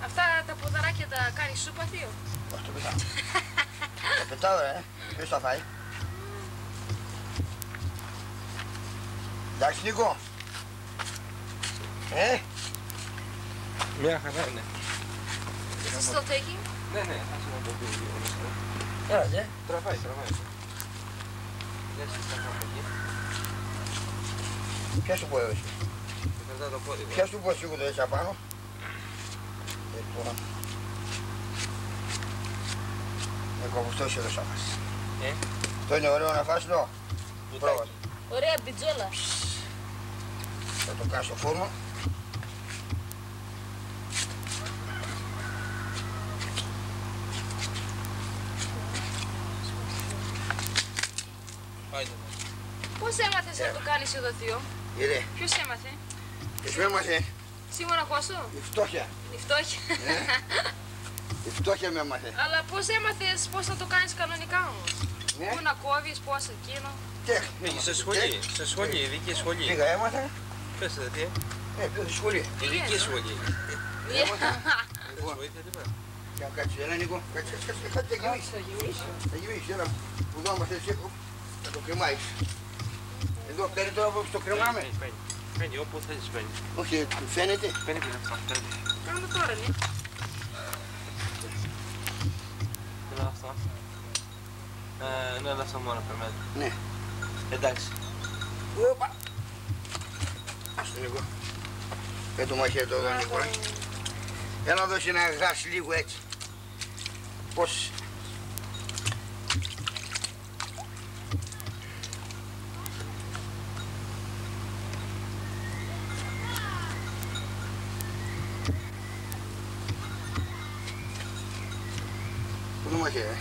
Αυτά τα ποδαράκια τα κάνει σούπα, θείο. Όχι, το πετάω. Το πετάω, ποιος θα φάει. Εντάξει, Νίκο. Μια χαρά είναι. Is it still taking? Ναι, άσε να το πει. Έλατε. Τραβάει. Δεν είσαι από εκεί. Πιάσου πω εσύ. Και κρατά το πόδι. Πιάσου πω εσύ το έτσι απάνω. Λοιπόν. Νίκο, αυτό είσαι εδώ σώμας. Το είναι ωραίο να φας εδώ. Πρόβατο. Ωραία μπιτζόλα. Θα το κάνω στο φούρνο. Πώς έμαθες να το κάνεις εδώ, θείο? Είδε. Ποιος έμαθε? Και σου έμαθε Σίγουρα Κώστο. η φτώχεια. Η φτώχεια. Η φτώχεια με έμαθε. Αλλά πώς έμαθες πώς να το κάνεις κανονικά όμως? Πού να κόβεις, πώς εκείνο? Πήγε σε σχολή, ειδική σχολή. Πήγα, έμαθα. Πες το τι. Πήγα στη σχολή. Ειδική σχολή. Λοιπόν, για κάτσε, έλα Νίκο, κάτσε, θα γεμίσει, έλα, που δω μας έτσι, θα το κρεμάεις. Εδώ, παίρνει τώρα που το κρεμάμε. Παίρνει, όπου θέλεις παίρνει. Όχι, φαίνεται. Παίρνει αυτό. Κάνουμε τώρα, ναι. Έλα αυτό. Ναι, έλα αυτό μόνο περμένει. Ναι. Εντάξει. Οπα. Ας το Νίκο. Πες το μαχαίρι το εδώ Νίκο. Έλα να δώσει ένα γας λίγο έτσι. Πώς. Πού το μαχαίρι,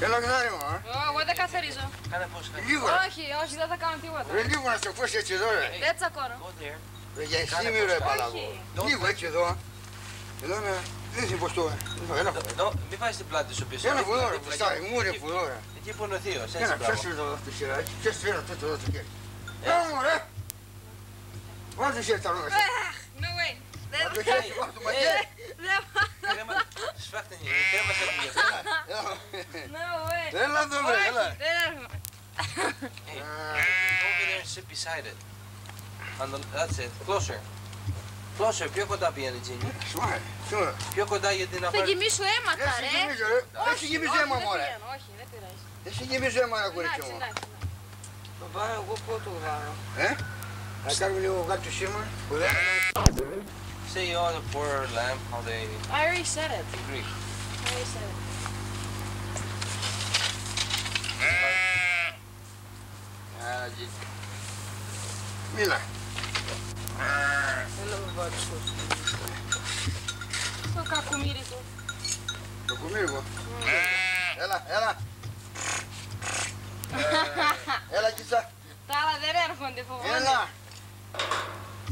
Έλα γνάρι μου, Εγώ δεν καθαρίζω. Κάνε πώς, κάνε. Λίγο. Όχι, δεν θα κάνω τίποτα. Ρε λίγο να στο φως έτσι εδώ ρε. Δεν τσακώνω. Go there. Ρε για εσύμι ρε παλαβό. Λίγο έτσι εδώ. Εδώ να... Δεν είναι πως το... Ένα φουδό. Μην βάζεις την πλάτη σου πίσω. Ένα φουδό ρε πουστάρι, μου ρε φουδό ρε. Εκεί που είναι ο θείος, έτσι Ένα μπράβο. πιάσου εδώ αυτή τη σειρά, έτσι. Πιάσου ένα τέτοιο εδώ το χέρι. Έλα ρε. Βάζε εσύ τα λόγια. No way. Βάζε το χέρι, βάζε το μαχαίρι. Σφάχτε νύχτα, κρέμασε την γεφτά. No way. Έλα εδώ βρε, έλα. Δεν έρχομαι. Hey, go over there and sit beside it. That's it, closer. Closer, πιο κοντά πήγαινε Τζίνι. Σμάρε, σμάρε. Πιο κοντά γιατί να Θα πάρει... γεμίσω αίματα Εσύ ρε. γεμίζω ρε. Εσύ γεμίζω αίμα μωρέ. Όχι, δεν πειράζει. Εσύ γεμίζω αίμα ρε κορίτσι μου. Εντάξει. Το πάρω εγώ πότε το βάλω. Να κάνουμε λίγο κάτω σήμα. Say all the poor lamb, how they I already said it. Greek. I already said it. Μίλα. Έλα με βάλεις σως. Το κακομοίρι του. Το κουμίρικο. Έλα, έλα. Έλα κίτσα. Τα άλλα δεν έρχονται, φοβάμαι. Έλα.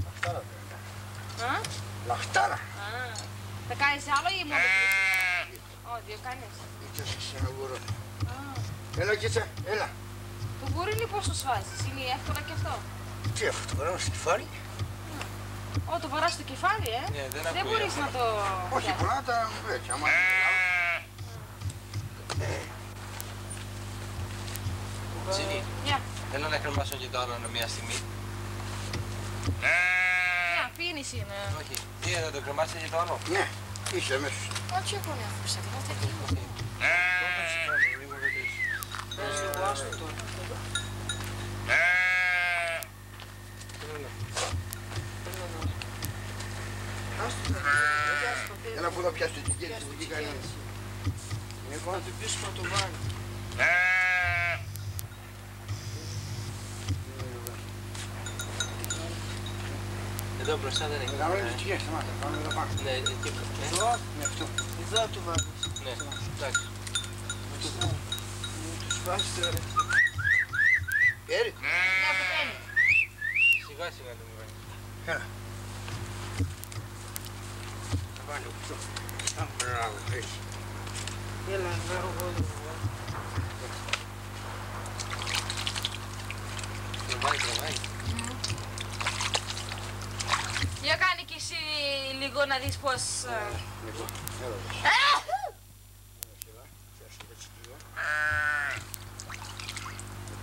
Λαχτάρα. Α? Λαχτάρα. Α. Θα κάνεις άλλο ή μόνο δύο? Ω, δύο κάνεις. Κίτσα σε ένα γουρό. Έλα κίτσα, έλα. Το γουρίλι πώς το σφάζεις, είναι εύκολα και αυτό. Τι αυτό, το βαράμε στο κεφάλι. Ω, το βαράς στο κεφάλι, Ναι, δεν Δεν ακούει μπορείς αυτό. να το... Όχι, πολλά τα έτσι, άμα Τζίνι, Γεια. θέλω να κρεμάσω και το άλλο μια στιγμή. Γεια, φίνεις είναι. Όχι, τι να το κρεμάσετε και το άλλο. Ναι, είσαι αμέσως. Όχι, εγώ ne αφούσα, δεν θα γίνει. Πες λίγο άστο τώρα. Έλα που θα πιάσω την κέρδη που εκεί κάνει. Να του πεις να το βάλει. Εδώ μπροστά δεν έχει. Να βάλουμε τις τσιγές, σταμάτα, πάμε εδώ πάνω. Ναι, εκεί. Εδώ, Ναι, αυτό. εδώ του βάλεις. Ναι, εντάξει. Του σπάσεις τώρα. Έρη. Ναι, το παίρνει. Σιγά σιγά το μου βάζει. Έλα. Θα βάλω αυτό. Μπράβο, έτσι. Έλα, βάλω εγώ λίγο. Τραβάει, τραβάει. Για κάνε κι εσύ λίγο να δεις πώς... Λοιπόν, έλα εδώ. Σειρά, πιάσω έτσι λίγο.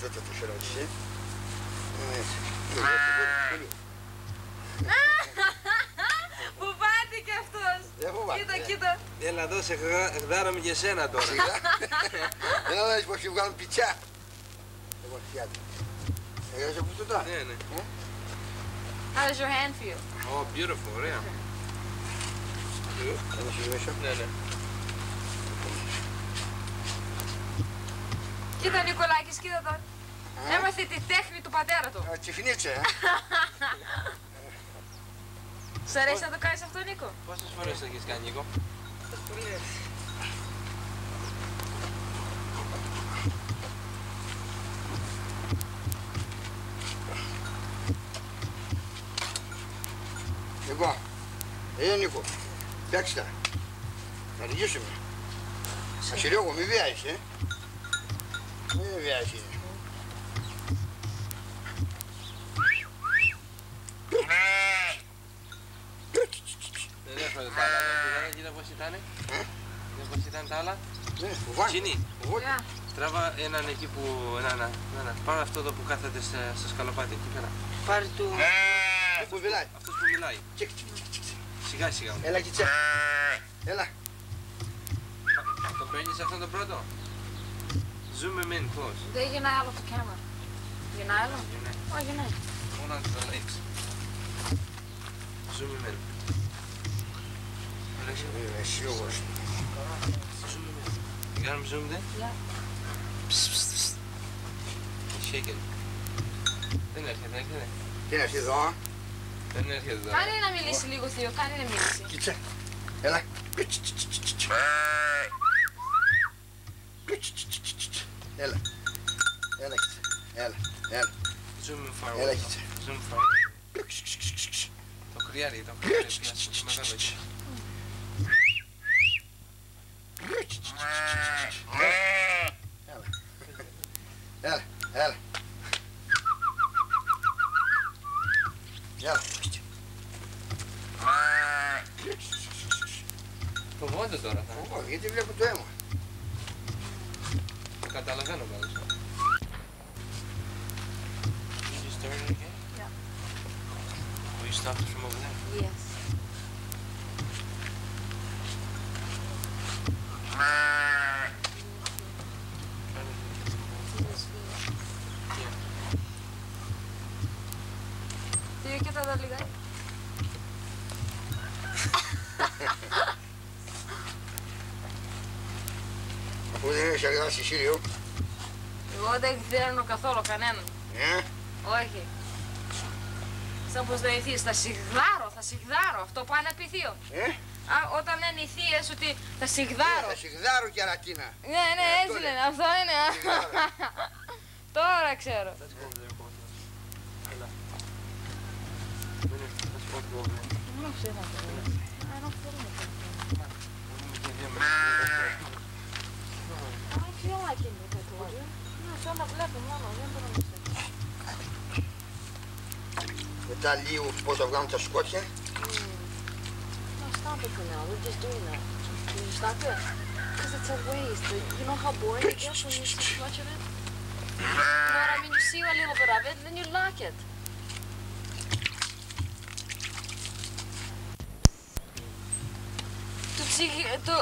Τότε το χειράτισε. Έτσι. Λίγο. Που πάτε κι αυτός. Δεν φοβάται. Κοίτα, κοίτα. Έλα εδώ, σε γδάραμε για σένα τώρα. Έλα να δεις πως σου βγάλουν πιτσά. Εγώ πιάτα. Έγραψε που το τώρα. Ναι, ναι. How does your hand feel? Oh, beautiful, ωραία. Έλα σου μέσα. Ναι, ναι. Κοίτα Νικολάκης, κοίτα τον. Έμαθε τη τέχνη του πατέρα του. Τσιφνίτσε, Σ' αρέσει να το κάνεις αυτό, Νίκο? Πόσες φορές το έχεις κάνει, Νίκο? Λοιπόν, Νίκο, φτιάξτε τα. Θα αργήσουμε. Ασυριώγω, μη βιάζεις, Μη βιάζεις. Δεν έρχονται τα άλλα. Κοίτα πώς ήταν. Κοίτα πώς ήταν τα άλλα. Ναι, φοβάμαι. Τζίνι, Γεια. τράβα έναν εκεί που... Να. Πάρε αυτό εδώ που κάθεται στο σκαλοπάτι εκεί πέρα. Πάρε το... Πού μιλάει. Αυτός που μιλάει. Τσικ. Σιγά σιγά. Έλα, κίτσα. Έλα. Το παίρνεις αυτόν τον πρώτο. Zoom him in close. Δεν γεννάει άλλο το κάμερα. Γεννάει άλλο? Όχι, γεννάει. Μόνο on the legs. Zoom him in. Αλέξη, Αισιόγος. zoom him in. You got him zoomed in? Yeah. He's shaking. Δεν έρχεται. Τι είναι αυτή εδώ, Δεν έρχεται εδώ. Κάνε να μιλήσει λίγο, Θείο, κάνε να μιλήσει. Κίτσα. Έλα. Έλα. Έλα, κοίτσε. Έλα. Zoom far Έλα, away. κοίτσε. Zoom far away. Το κρυάρι, το μεγάλο εκεί. Έλα. Έλα. Έλα. Φοβόνται τώρα. Όχι, γιατί βλέπω το αίμα. Το καταλαβαίνω πάντως. Did you start it again? Yeah. Will you stop it from over there? Yes. Τι κοίτα τα λίγα. Αφού δεν έχεις αγγάσει Σύριο. Εγώ δεν θέλω καθόλου κανέναν. Όχι. Σαν πως δεν ηθείς, θα σιγδάρω, αυτό πάει να πει θείο. Όταν λένε οι θείες ότι θα σιγδάρω. Θα σιγδάρω και αρατίνα. Ναι, έτσι λένε, αυτό είναι. Τώρα ξέρω. Let's go over there, both of us. Έλα. Let's both go over there. I feel like it, like I told you. Θέλω να βλέπω μόνο, δεν μπορώ να στέξω. Μετά λίγο πώς θα βγάλουν τα σκότια. No, stop it for now. We're just doing that. Can you stop it? Because it's a waste. You know how boring it gets when you see too much of it? You know what I mean? You see a little bit of it, then you lock it.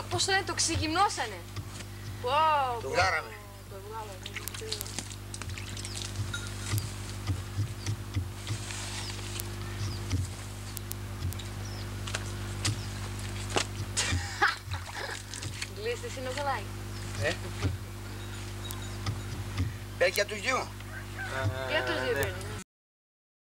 Πώς το λένε, το ξεγυμνώσανε. Το βγάλαμε. Το βγάλαμε. Γλύστε συνοκολάκι. Πες για τους δυο. Για τους